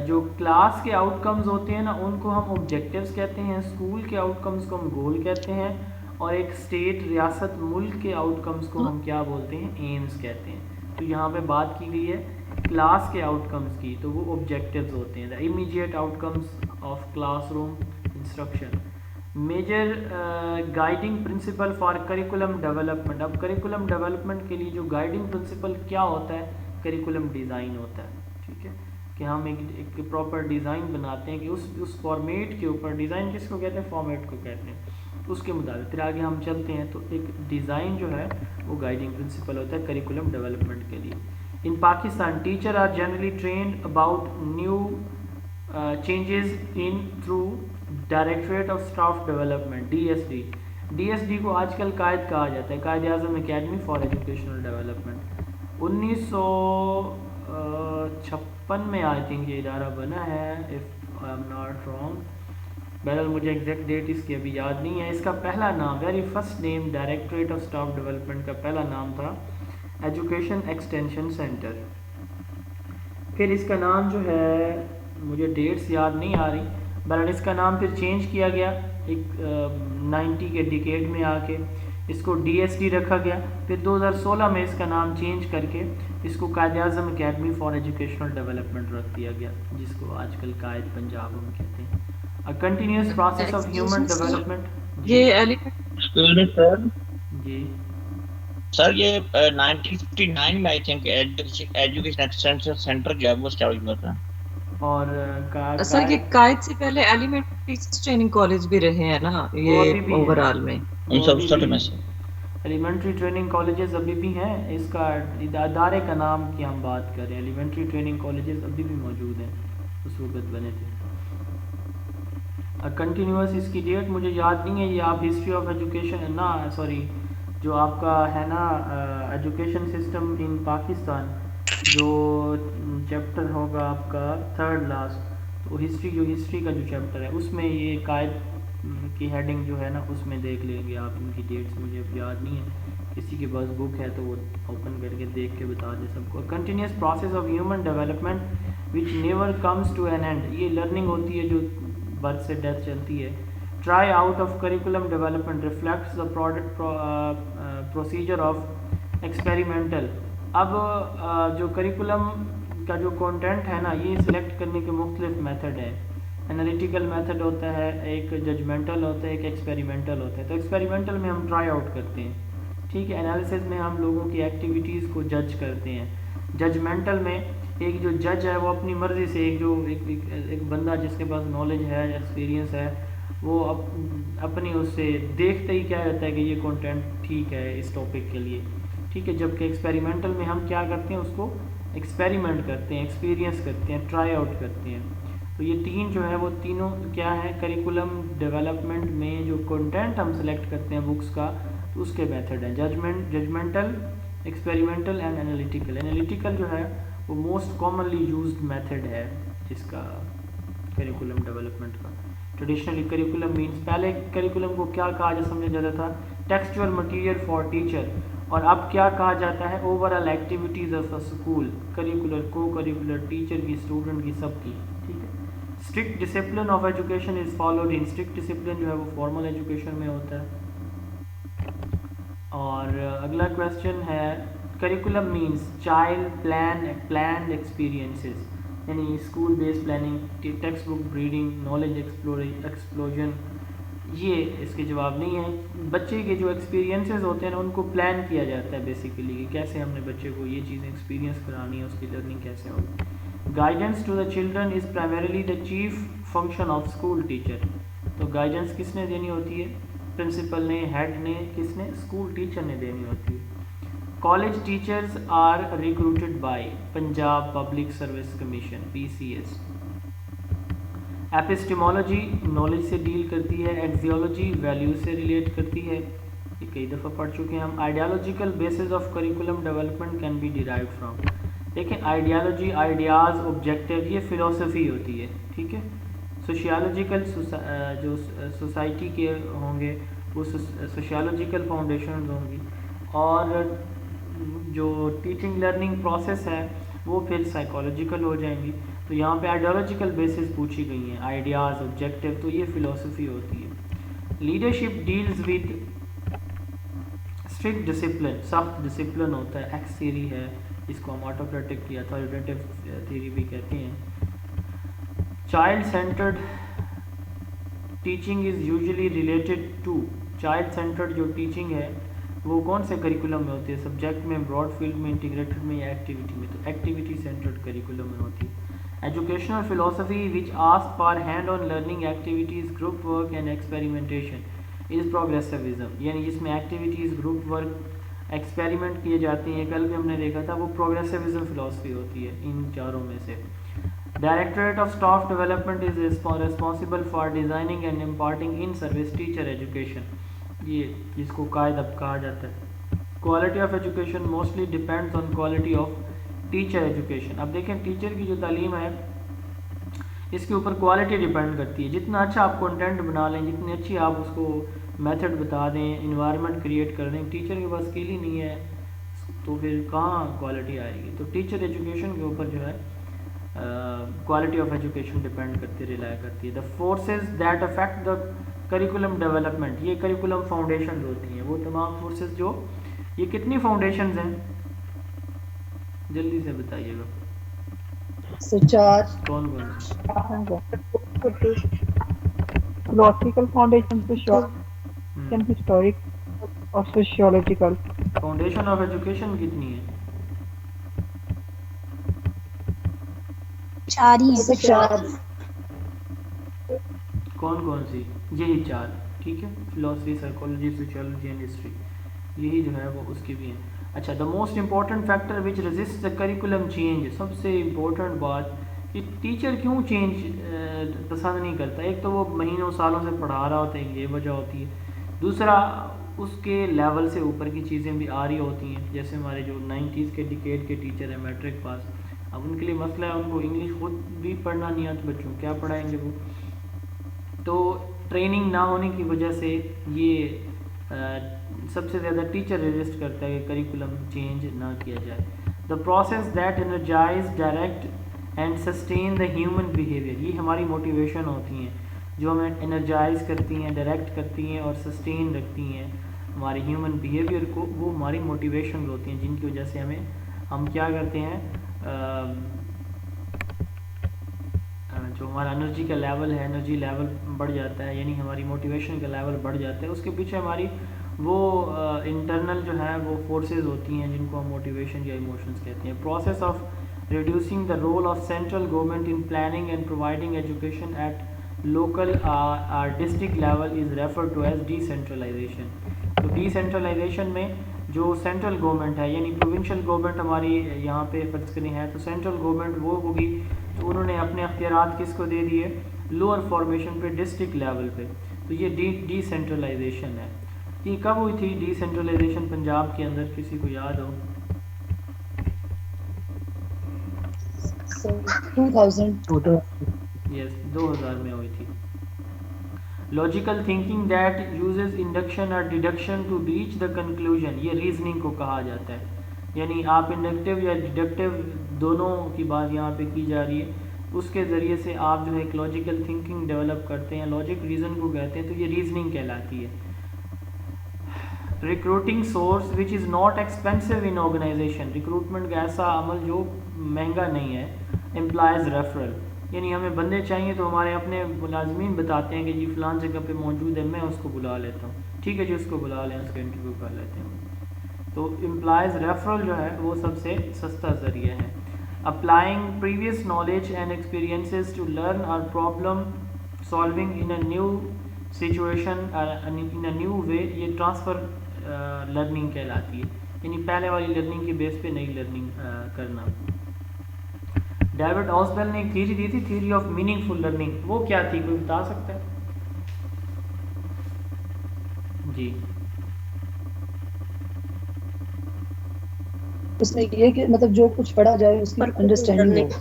जो क्लास के आउटकम्स होते हैं ना, उनको हम ऑब्जेक्टिव्स कहते हैं, स्कूल के आउटकम्स को हम गोल कहते हैं, और एक स्टेट रियासत मुल्क के आउटकम्स को हम क्या बोलते हैं? एम्स कहते हैं। तो यहाँ पे बात की गई है क्लास के आउटकम्स की, तो वो ऑब्जेक्टिव्स होते हैं, the immediate outcomes of classroom instruction. Major guiding principle for curriculum development, अब करिकुलम डेवलपमेंट के लिए जो गाइडिंग प्रिंसिपल क्या होता है? करिकुलम डिज़ाइन होता है, ठीक है, कि हम एक प्रॉपर डिज़ाइन बनाते हैं कि उस फॉर्मेट के ऊपर, डिज़ाइन किसको कहते हैं? फॉर्मेट को कहते हैं, उसके मुताबिक फिर आगे हम चलते हैं। तो एक डिज़ाइन जो है वो गाइडिंग प्रिंसिपल होता है करिकुलम डेवलपमेंट के लिए। In Pakistan teacher are generally trained about new changes in through directorate of staff development, DSD को आजकल कायद कहा जाता है, Quaid Azam academy for educational development. 1956 में आई थिंक ये इदारा बना है, if I am not wrong. बहरहाल मुझे एग्जैक्ट डेट इसकी अभी याद नहीं है। इसका पहला नाम, very first name directorate of staff development का पहला नाम था एजुकेशन एक्सटेंशन सेंटर। फिर इसका नाम जो है, मुझे डेट्स याद नहीं आ रही, बहरहाल इसका नाम फिर चेंज किया गया एक 90 के डिकेड में आके, इसको DSD रखा गया। फिर 2016 में इसका नाम चेंज करके इसको कायद Azam academy for educational development रख दिया गया, जिसको आजकल कायद पंजाब हम कहते हैं। A continuous process of human development. ये एलिमेंट जी सर, ये 1959 में I think education extension centre जो है वो स्टार्ट हुआ था। और सर ये कायद से पहले एलिमेंट्री ट्रेनिंग कॉलेज भी रहे हैं ना, ये ओवरऑल में 1967 में से। एलिमेंट्री ट्रेनिंग कॉलेजेस अभी भी हैं, इसका इदारे का नाम की हम बात कर रहे हैं। एलिमेंट्री ट्रेनिंग कॉलेजेस अभी भी मौजूद हैं, उस वक्त बने थे। कंटिन्यूस इसकी डेट मुझे याद नहीं है, ये आप हिस्ट्री ऑफ एजुकेशन ना सॉरी जो आपका है ना एजुकेशन सिस्टम इन पाकिस्तान, जो चैप्टर होगा आपका थर्ड लास्ट, तो हिस्ट्री का जो चैप्टर है उसमें ये कायद की हेडिंग जो है ना उसमें देख लेंगे आप। इनकी डेट्स मुझे अब याद नहीं है, किसी के पास बुक है तो वो ओपन करके देख के बता दे सबको। Continuous process of human development which never comes to an end, ये लर्निंग होती है जो बर्थ से डेथ चलती है। Try out of curriculum development reflects the procedure of experimental. अब जो करिकुलम का जो कंटेंट है ना ये सिलेक्ट करने के मुख्तलिफ मेथड है। एनालिटिकल मेथड होता है, एक जजमेंटल होता है, एक एक्सपेरिमेंटल होता है। तो एक्सपेरिमेंटल में हम ट्राई आउट करते हैं, ठीक है। एनालिसिस में हम लोगों की एक्टिविटीज़ को जज करते हैं। जजमेंटल में एक जो जज है वो अपनी मर्ज़ी से एक बंदा जिसके पास नॉलेज है, एक्सपीरियंस है, वो अपनी उससे देखते ही क्या रहता है कि ये कंटेंट ठीक है इस टॉपिक के लिए, ठीक है। जबकि एक्सपेरिमेंटल में हम क्या करते हैं, उसको एक्सपेरिमेंट करते हैं, एक्सपीरियंस करते हैं, ट्राई आउट करते हैं। तो ये तीन जो है वो तीनों क्या है, करिकुलम डेवलपमेंट में जो कंटेंट हम सेलेक्ट करते हैं बुक्स का, तो उसके मेथड है judgmental, experimental and analytical. Analytical जो है वो मोस्ट कॉमनली यूज्ड मेथड है इसका करिकुलम डेवलपमेंट का। ट्रेडिशनली करिकुलम मीन्स, पहले करिकुलम को क्या कहा जा समझा जाता था, टेक्सचुअल मटेरियल फॉर टीचर, और अब क्या कहा जाता है, overall activities of a school, curricular, को करिकुलर, टीचर की, स्टूडेंट की, सबकी, ठीक है। Strict discipline of education is followed in, strict discipline जो है वो फॉर्मल एजुकेशन में होता है। और अगला क्वेश्चन है, curriculum means child plan experiences, यानी school based planning, text book reading, knowledge explosion, ये इसके जवाब नहीं है। बच्चे के जो एक्सपीरियंसेस होते हैं ना उनको प्लान किया जाता है बेसिकली, कि कैसे हमने बच्चे को ये चीज़ें एक्सपीरियंस करानी है, उसकी लर्निंग कैसे होगी। Guidance to the children is primarily the chief function of school teacher. तो गाइडेंस किसने देनी होती है, प्रिंसिपल ने, हेड ने, किसने, स्कूल टीचर ने देनी होती है। College teachers are recruited by Punjab public service commission, PCS। Epistemology knowledge से डील करती है, एक्सियोलॉजी वैल्यूज से रिलेट करती है, ये कई दफ़ा पढ़ चुके हैं हम। Ideological basis of curriculum development can be derived from, देखें आइडियोलॉजी, आइडियाज़, ऑब्जेक्टिव, ये फ़िलोसफी होती है, ठीक है। सोशियोलॉजिकल जो सोसाइटी के होंगे वो सोशियोलॉजिकल फाउंडेशन होंगी, और जो टीचिंग लर्निंग प्रोसेस है वो फिर साइकोलॉजिकल हो जाएंगी। तो यहाँ पे आइडियोलॉजिकल बेसिस पूछी गई हैं, आइडियाज़, ऑब्जेक्टिव, तो ये फ़िलोसफी होती है। Leadership deals with strict discipline, सख्त डिसिप्लिन होता है, एक्स थ्योरी है, इसको हम ऑटोक्रेटिक की अथॉरिटेटिव थ्योरी भी कहते हैं। Child centred teaching is usually related to, child centred जो टीचिंग है वो कौन से करिकुलम में होती है, सब्जेक्ट में, ब्रॉड फील्ड में, इंटीग्रेटेड में या एक्टिविटी में, तो एक्टिविटी सेंटर्ड करिकुलम में होती है। Educational philosophy which ask for hand on learning activities, group work and experimentation is progressivism, यानी जिसमें एक्टिविटीज़, ग्रुप वर्क, एक्सपेरिमेंट किए जाते हैं, कल भी हमने देखा था, वो प्रोग्रेसिविज्म फिलोसफी होती है इन चारों में से। Directorate of staff development is responsible for designing and imparting in service teacher education, ये जिसको कायद अब कहा जाता है। Quality of education mostly depends on quality of teacher education. अब देखें टीचर की जो तालीम है इसके ऊपर क्वालिटी डिपेंड करती है। जितना अच्छा आप कंटेंट बना लें, जितनी अच्छी आप उसको मेथड बता दें, इन्वायरमेंट क्रिएट कर दें, टीचर के पास स्किल ही नहीं है तो फिर कहाँ क्वालिटी आएगी। तो टीचर एजुकेशन के ऊपर जो है क्वालिटी ऑफ एजुकेशन डिपेंड करती, रिलाय करती है। The forces that affect the curriculum development, ये करिकुलम फाउंडेशन होती हैं, वो तमाम फोर्सेस जो, ये कितनी फाउंडेशंस हैं जल्दी से बताइएगा। चार। कौन कौन सी? फिलोसॉफिकल फाउंडेशन, सोशियल, हिस्टोरिक और सोशियोलॉजिकल। फाउंडेशन ऑफ एजुकेशन कितनी है? चार ही है। चार। कौन कौन सी? यही चार, ठीक है। Philosophy, psychology, sociology and history. यही जो है वो उसकी भी है। अच्छा, the most important factor which resist the curriculum change, सबसे इम्पोर्टेंट बात कि टीचर क्यों चेंज पसंद नहीं करता। एक तो वो महीनों सालों से पढ़ा रहा होता है, ये वजह होती है। दूसरा, उसके लेवल से ऊपर की चीज़ें भी आ रही होती हैं। जैसे हमारे जो 90s के डिकेड के टीचर हैं मैट्रिक पास, अब उनके लिए मसला है, उनको इंग्लिश खुद भी पढ़ना नहीं आता, बच्चों क्या पढ़ाएंगे वो। तो ट्रेनिंग ना होने की वजह से ये सबसे ज़्यादा टीचर रेजिस्ट करता है कि करिकुलम चेंज ना किया जाए। The process that energise, direct and sustain the human behaviour, ये हमारी मोटिवेशन होती हैं जो हमें एनर्जाइज करती हैं, डायरेक्ट करती हैं और सस्टेन रखती हैं हमारे ह्यूमन बिहेवियर को। वो हमारी मोटिवेशन होती हैं जिनकी वजह से हम क्या करते हैं, जो हमारा एनर्जी का लेवल है, एनर्जी लेवल बढ़ जाता है, यानी हमारी मोटिवेशन का लेवल बढ़ जाता है। उसके पीछे हमारी वो इंटरनल जो है वो फोर्सेस होती हैं जिनको हम मोटिवेशन या इमोशंस कहते हैं। Process of reducing the role of central government in planning and providing education at local district level is refer to as decentralisation. तो डिसेंट्रलाइजेशन में जो सेंट्रल गवर्नमेंट है, यानी प्रोविंशियल गवर्नमेंट हमारी यहाँ पे फर्ज करनी है, तो सेंट्रल गवर्नमेंट वो होगी तो उन्होंने अपने अख्तियारात किसको दे दिए, लोअर फॉर्मेशन पे, डिस्ट्रिक्ट लेवल पे। तो ये डिसेंट्रलाइजेशन है। ये कब हुई थी डिसेंट्रलाइजेशन पंजाब के अंदर, किसी को याद हो? 2000 यस, 2000 में हुई थी। Logical thinking that uses induction और deduction to reach the conclusion, ये रीजनिंग को कहा जाता है। यानी आप इंडक्टिव या डिडक्टिव दोनों की बात यहाँ पे की जा रही है, उसके ज़रिए से आप जो है एक लॉजिकल थिंकिंग डेवलप करते हैं, लॉजिक रीज़न को कहते हैं, तो ये रीजनिंग कहलाती है। Recruiting source which is not expensive in organisation, recruitment का ऐसा अमल जो महंगा नहीं है। एम्प्लॉयज़ रेफरल, यानी हमें बंदे चाहिए तो हमारे अपने मुलाजमीन बताते हैं कि जी फ़लान जगह पे मौजूद है, मैं उसको बुला लेता हूँ, ठीक है जी उसको बुला लें, उसका इंटरव्यू कर लेते हैं। तो एम्प्लॉयज़ रेफरल जो है वो सबसे सस्ता ज़रिया है। Applying previous knowledge and experiences to learn और problem solving in a new situation in a new way, ये ट्रांसफ़र लर्निंग कहलाती है, यानी पहले वाली लर्निंग के बेस पे नई लर्निंग करना। डेविड ऑसवेल ने एक थ्योरी दी थी, थ्योरी ऑफ मीनिंगफुल लर्निंग, वो क्या थी, कोई बता सकता है? जी, उसमें ये कि मतलब जो कुछ पढ़ा जाए उसकी अंडरस्टैंडिंग हो।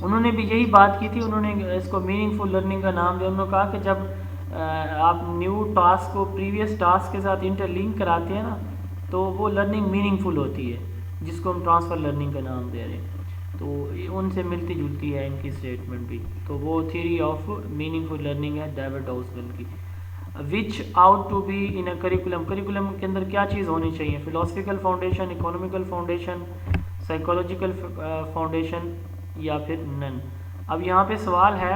उन्होंने भी यही बात की थी। उन्होंने इसको मीनिंगफुल लर्निंग का नाम दिया। उन्होंने कहा कि जब आप न्यू टास्क को प्रीवियस टास्क के साथ इंटरलिंक कराते हैं ना, तो वो लर्निंग मीनिंगफुल होती है, जिसको हम ट्रांसफ़र लर्निंग का नाम दे रहे हैं। तो उनसे मिलती जुलती है इनकी स्टेटमेंट भी। तो वो थ्योरी ऑफ मीनिंगफुल लर्निंग है डेविड ऑसवेल की। Which ought to be in a curriculum, curriculum के अंदर क्या चीज़ होनी चाहिए? Philosophical foundation, economical foundation, psychological foundation या फिर नन। अब यहाँ पे सवाल है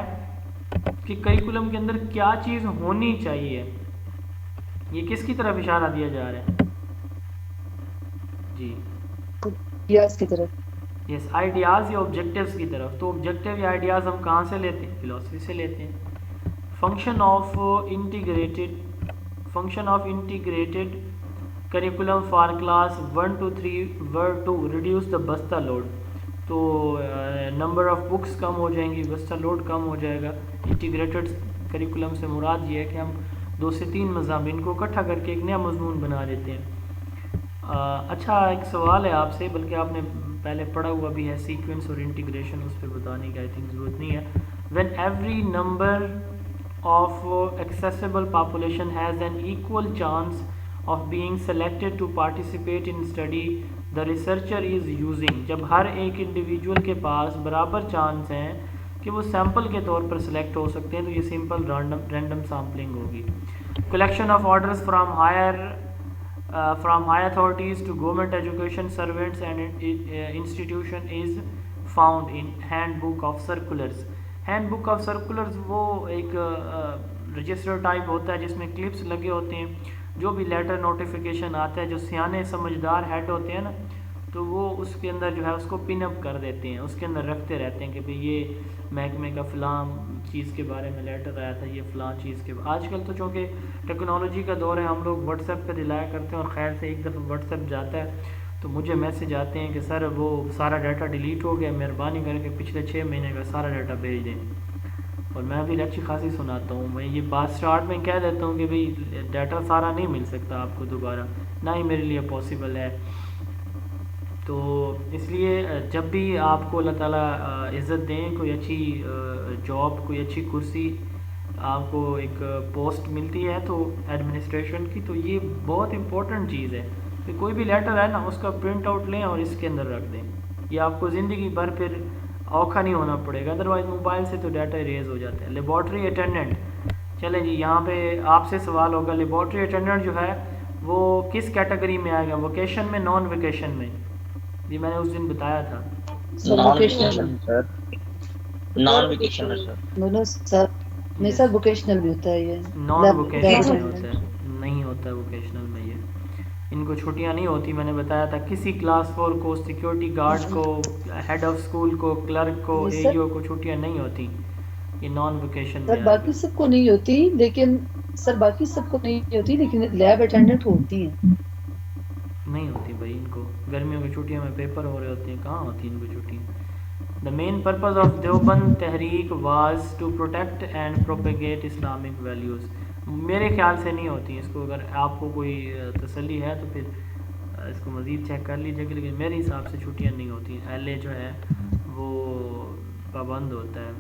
कि करिकुलम के अंदर क्या चीज़ होनी चाहिए, ये किसकी तरफ इशारा दिया जा रहा है? जी, आइडियाज़ की तरफ। यस, आइडियाज़ या ऑब्जेक्टिव्स की तरफ। तो ऑब्जेक्टिव या आइडियाज़ हम कहाँ से लेते हैं? फिलोसफी से लेते हैं। Function of integrated curriculum for class 1 to 3 were to reduce the बस्ता लोड। तो नंबर ऑफ बुक्स कम हो जाएंगी, बस्ता लोड कम हो जाएगा। इंटीग्रेटेड करिकुलम से मुराद ये है कि हम 2 से 3 मज़ामीन को इकट्ठा करके एक नया मजमून बना देते हैं। अच्छा, एक सवाल है आपसे, बल्कि आपने पहले पढ़ा हुआ भी है, सीक्वेंस और इंटीग्रेशन, उस पर बताने की आई थिंक ज़रूरत नहीं है। When every number of accessible population has an equal chance of being selected to participate in study, the researcher is using, जब हर एक इंडिविजुअल के पास बराबर चांस हैं कि वो सैम्पल के तौर पर सिलेक्ट हो सकते हैं, तो ये सिंपल रैंडम सैम्पलिंग होगी। Collection of orders from higher authorities to government education servants and institution is found in handbook of circulars. Handbook of circulars वो एक रजिस्टर टाइप होता है जिसमें क्लिप्स लगे होते हैं। जो भी लेटर नोटिफिकेशन आता है, जो सियाने समझदार हेड होते हैं ना, तो वो उसके अंदर जो है उसको पिन अप कर देते हैं, उसके अंदर रखते रहते हैं कि भाई ये महकमे का फ़लाँ चीज़ के बारे में लेटर आया था, ये फ़लाँ चीज़ के। आजकल तो चूँकि टेक्नोलॉजी का दौर है, हम लोग व्हाट्सएप पे रिलाय करते हैं और खैर से एक दफ़ा व्हाट्सएप जाता है तो मुझे मैसेज आते हैं कि सर वो सारा डाटा डिलीट हो गया, मेहरबानी करके पिछले 6 महीने का सारा डाटा भेज दें। और मैं भी अच्छी खासी सुनाता हूँ, मैं ये बात स्टार्ट में कह देता हूँ कि भाई डाटा सारा नहीं मिल सकता आपको दोबारा, ना ही मेरे लिए पॉसिबल है। तो इसलिए जब भी आपको अल्लाह ताला इज़्ज़त दें, कोई अच्छी जॉब, कोई अच्छी कुर्सी, आपको एक पोस्ट मिलती है तो एडमिनिस्ट्रेशन की, तो ये बहुत इम्पोर्टेंट चीज़ है कि कोई भी लेटर है ना उसका प्रिंट आउट लें और इसके अंदर रख दें। ये आपको ज़िंदगी भर फिर औखा नहीं होना पड़ेगा, अदरवाइज़ मोबाइल से तो डाटा इरेज हो जाता है। लेबॉर्ट्री अटेंडेंट, चलें जी, यहाँ पे आपसे सवाल होगा, लेबॉर्ट्री अटेंडेंट जो है वो किस कैटेगरी में आएगा, वोकेशन में, नॉन वोकेशन में? ये मैंने उस दिन बताया था। Non vocational sir, non vocational sir, दोनों सर नहीं सर, वोकेशनल भी होता है ये, नॉन वोकेशनल में होता है, नहीं होता है वोकेशनल में। ये इनको छुट्टियां नहीं होती, मैंने बताया था। किसी क्लास 4 को, सिक्योरिटी गार्ड को, हेड ऑफ स्कूल को, क्लर्क को, एईओ को छुट्टियां नहीं होती, ये नॉन वोकेशन में सर बाकी सबको नहीं होती, लेकिन सर बाकी सबको नहीं होती, लेकिन लैब अटेंडेंट होती हैं। नहीं होती भाई इनको, गर्मियों की छुट्टियों में पेपर हो रहे होते हैं, कहाँ होती इनको छुट्टियाँ। The main purpose of Deoband तहरीक was to protect and propagate Islamic values. मेरे ख्याल से नहीं होती, इसको अगर आपको कोई तसल्ली है तो फिर इसको मज़ीद चेक कर लीजिएगा, लेकिन मेरे हिसाब से छुट्टियाँ नहीं होती। एलए जो है वो पाबंद होता है,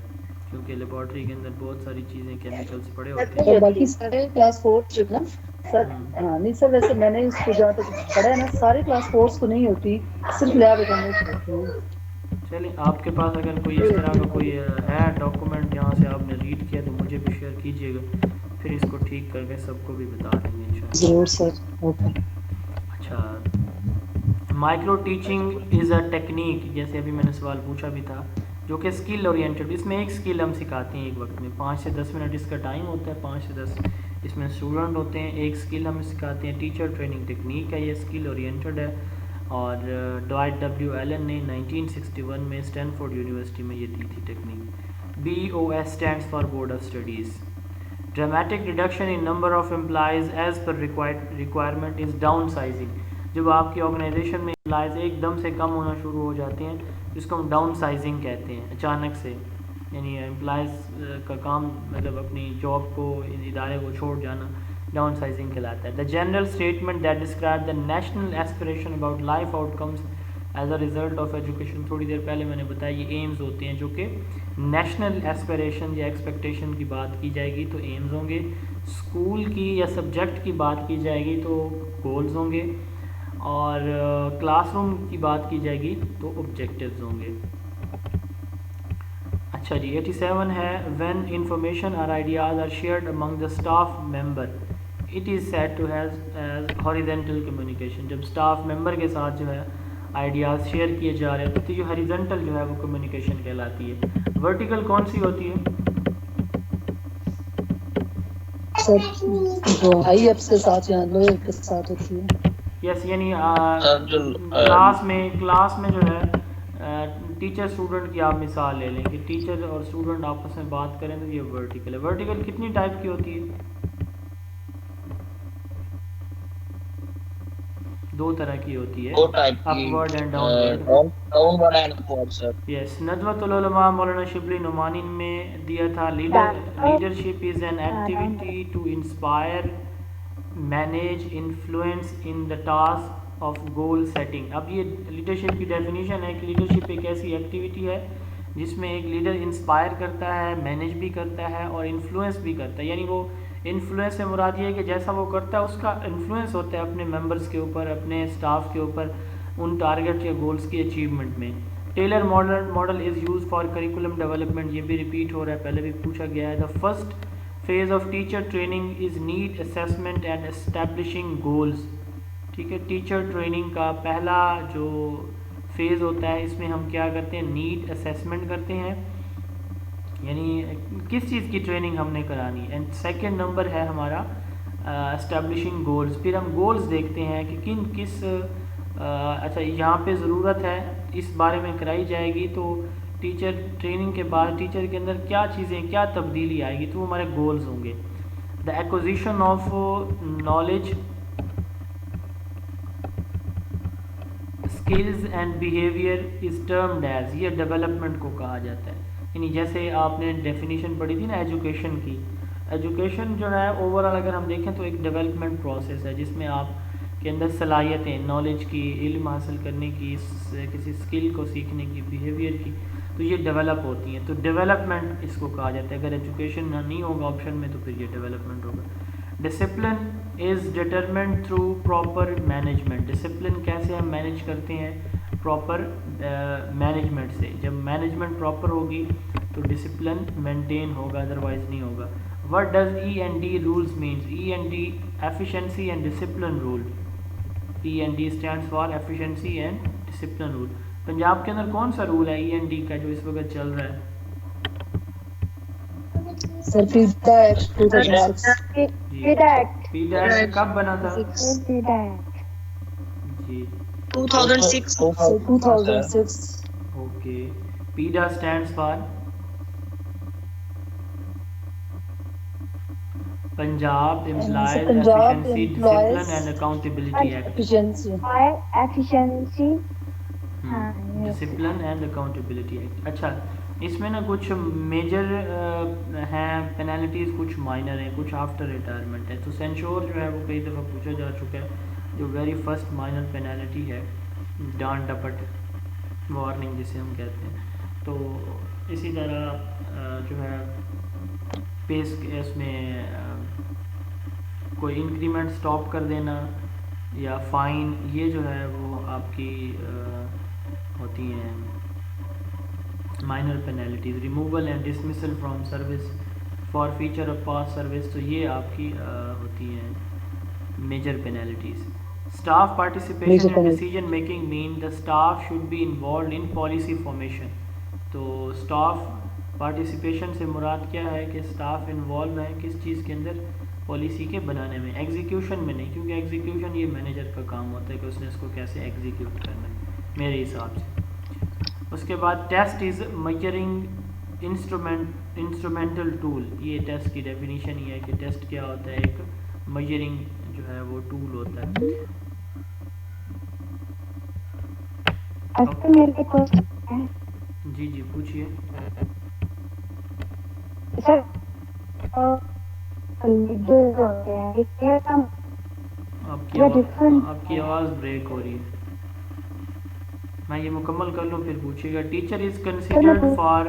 क्योंकि लेबॉर्ट्री के अंदर बहुत सारी चीज़ें, केमिकल्स पड़े होते हैं। और बाकी सारे क्लास 4 जो ना सर, हाँ नहीं सर, वैसे मैंने इसको जहाँ तक पढ़ा है ना, सारे क्लास 4 को नहीं होती, सिर्फ लैब अटेंडेंट होती है। चलिए, आपके पास अगर कोई इस तरह का कोई है डॉक्यूमेंट जहाँ से आपने रीड किया तो मुझे भी शेयर कीजिएगा, फिर इसको ठीक करके सबको भी बता देंगे इंशाल्लाह। जरूर सर, ओके। अच्छा, micro teaching is a technique, जैसे अभी मैंने सवाल पूछा भी था, जो कि स्किल ओरिएंटेड, इसमें एक स्किल हम सिखाते हैं एक वक्त में, 5 से 10 मिनट इसका टाइम होता है, 5 से 10 इसमें स्टूडेंट होते हैं, एक स्किल हम सिखाते हैं। टीचर ट्रेनिंग टेक्निक है, ये स्किल ओरिएंटेड है, और डॉयट डब्ल्यू एलन ने 1961 में स्टैनफोर्ड यूनिवर्सिटी में ये दी थी technique. BOS stands for board of studies. Dramatic reduction in number of employees as per requirement is downsizing. जब आपकी ऑर्गेनाइजेशन में एम्प्लॉयज़ एकदम से कम होना शुरू हो जाते हैं, जिसको हम डाउन साइजिंग कहते हैं, अचानक से, यानी एम्प्लॉयज़ का काम मतलब अपनी जॉब को, इदारे को छोड़ जाना, डाउन साइजिंग कहलाता है। The general statement that describe the national aspiration about life outcomes as a result of education. थोड़ी देर पहले मैंने बताया ये एम्स होते हैं, जो कि नेशनल एस्पिरेशन या एक्सपेक्टेशन की बात की जाएगी तो एम्स होंगे, स्कूल की या सब्जेक्ट की बात की जाएगी तो गोल्स होंगे, और क्लासरूम की बात की जाएगी तो ऑब्जेक्टिव्स होंगे। अच्छा जी, 87 है, व्हेन इंफॉर्मेशन और ideas are shared among the staff member it is said to has as horizontal communication. जब स्टाफ मेंबर के साथ जो है आइडियाज़ शेयर किए जा रहे हैं तो ये हॉरिजेंटल जो है वो कम्युनिकेशन कहलाती है। वर्टिकल कौन सी होती है? सर जो हाई अप्स के साथ या लोअर के साथ होती है। यस, यानी क्लास में जो है टीचर स्टूडेंट की आप मिसाल ले लें कि टीचर और स्टूडेंट आपस में बात करें तो ये वर्टिकल है। वर्टिकल कितनी टाइप की होती है? 2 तरह की होती है, upward and downward and upward sir. Yes, Nadwatul Ulama Maulana Shibli Nomani में दिया था, leadership is an activity to inspire, manage, influence in the task of goal setting. अब ये लीडरशिप की डेफिनेशन है कि लीडरशिप एक ऐसी एक्टिविटी है जिसमें एक लीडर इंस्पायर करता है, मैनेज भी करता है और इन्फ्लुएंस भी करता है। यानी वो इन्फ्लुएंस से मुराद ये है कि जैसा वो करता है उसका इन्फ्लुएंस होता है अपने मेंबर्स के ऊपर, अपने स्टाफ के ऊपर, उन टारगेट या गोल्स की अचीवमेंट में। Tyler model is use for curriculum development, ये भी रिपीट हो रहा है, पहले भी पूछा गया है। The first phase of teacher training is need assessment and establishing goals. ठीक है, टीचर ट्रेनिंग का पहला जो फेज़ होता है इसमें हम क्या करते हैं, नीड असेसमेंट करते हैं, यानी किस चीज़ की ट्रेनिंग हमने करानी है। एंड सेकंड नंबर है हमारा एस्टैब्लिशिंग गोल्स। फिर हम गोल्स देखते हैं कि किस अच्छा, यहाँ पे ज़रूरत है इस बारे में कराई जाएगी। तो टीचर ट्रेनिंग के बाद टीचर के अंदर क्या चीज़ें, क्या तब्दीली आएगी, तो वो हमारे गोल्स होंगे। The acquisition of knowledge, skills and behaviour is termed as, ये डेवलपमेंट को कहा जाता है। यानी जैसे आपने डेफिनेशन पढ़ी थी ना एजुकेशन की, एजुकेशन जो है ओवरऑल अगर हम देखें तो एक डेवलपमेंट प्रोसेस है जिसमें आप के अंदर सलाहियतें, नॉलेज की, इल्म हासिल करने की, किसी स्किल को सीखने की, बिहेवियर की, तो ये डेवलप होती हैं। तो डेवलपमेंट इसको कहा जाता है। अगर एजुकेशन नहीं होगा ऑप्शन में तो फिर ये डेवलपमेंट होगा। Discipline is determined through proper management. Discipline कैसे हम मैनेज करते हैं? प्रॉपर मैनेजमेंट से। जब मैनेजमेंट प्रॉपर होगी तो डिसिप्लिन मेंटेन होगा, अदरवाइज नहीं होगा। What does E&D rules means? E&D, efficiency and discipline rule. E&D stands for efficiency and discipline rule. Punjab के अंदर कौन सा रूल है E&D का जो इस वक्त चल रहा है? सर पीडा एक्ट 2006। पीडा एक्ट कब बना था? जी 2006 2006। ओके। पीडा stands for Punjab Employees Punjab Efficiency, Employees Discipline and Accountability Act. efficiency। efficiency, discipline and accountability act. अच्छा, इसमें ना कुछ मेजर हैं पेनल्टीज़, कुछ माइनर हैं, कुछ आफ्टर रिटायरमेंट है। तो सेंश्योर जो है वो कई दफ़ा पूछा जा चुका है। जो वेरी फर्स्ट माइनर पेनल्टी है, डांट डपट वार्निंग जिसे हम कहते हैं। तो इसी तरह जो है पेस इसमें कोई इंक्रीमेंट स्टॉप कर देना या फ़ाइन, ये जो है वो आपकी होती हैं minor penalties. Removal and dismissal from service forfeiture of past service, तो ये आपकी होती हैं major penalties. Staff participation in decision making mean the staff should be involve in policy formation. तो स्टाफ पार्टिसिपेशन से मुराद क्या है कि स्टाफ इन्वॉल्व है किस चीज़ के अंदर? पॉलिसी के बनाने में, एग्जीक्यूशन में नहीं, क्योंकि एग्जीक्यूशन ये मैनेजर का काम होता है कि उसने इसको कैसे एग्जीक्यूट करना है मेरे हिसाब से। उसके बाद test is measuring instrumental tool. ये टेस्ट की डेफिनीशन ही है कि टेस्ट क्या होता है, एक मेजरिंग जो है वो टूल होता है। मेरे को क्वेश्चन है। जी जी पूछिए सर। लीडर होते हैं, ये क्या काम? आपकी आवाज़ ब्रेक हो रही है। मैं ये मुकम्मल कर लूँ फिर पूछिएगा। Teacher is considered for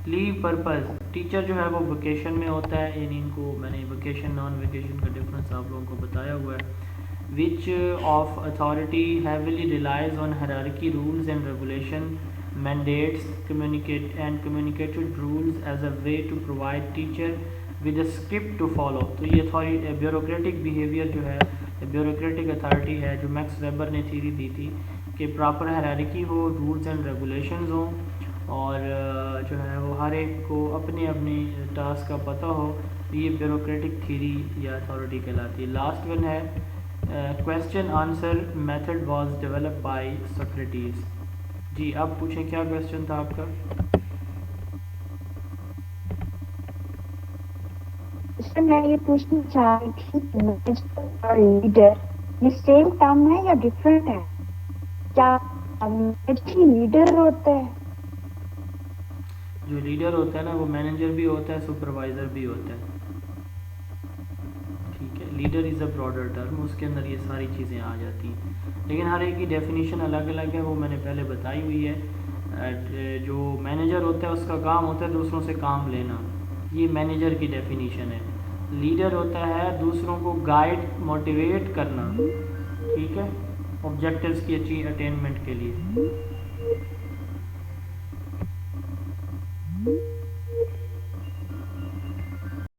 leave purpose. Teacher जो है वो वेकेशन में होता है, यानी इनको मैंने वेकेशन नॉन वेकेशन का डिफरेंस आप लोगों को बताया हुआ है। Which of authority heavily relies on hierarchy rules and regulation mandates communicated rules as a way to provide teacher with a script to follow। तो ये ब्यूरोक्रेटिक बिहेवियर जो है, ब्यूरोक्रेटिक अथॉरिटी है, जो मैक्स वेबर ने थ्योरी दी थी कि proper hierarchy हो, रूल्स एंड रेगुलेशंस हो, और जो है वो हर एक को अपने अपने टास्क का पता हो। ये ब्यूरोक्रेटिक थ्योरी या अथॉरिटी कहलाती है। लास्ट वन है question answer method was developed by Socrates. जी अब पूछें क्या क्वेश्चन था आपका? सर मैं ये पूछना चाह रही थी, और लीडर ये सेम टर्म है या डिफरेंट है? क्या लीडर होता है? जो लीडर होता है ना वो मैनेजर भी होता है, सुपरवाइज़र भी होता है। ठीक है, leader is a broader term, उसके अंदर ये सारी चीज़ें आ जाती हैं, लेकिन हर एक की डेफिनेशन अलग अलग है, वो मैंने पहले बताई हुई है। जो मैनेजर होता है उसका काम होता है दूसरों से काम लेना, ये मैनेजर की डेफिनेशन है। लीडर होता है दूसरों को गाइड, मोटिवेट करना, ठीक है, ऑब्जेक्टिव्स की अच्छी अटेनमेंट के लिए।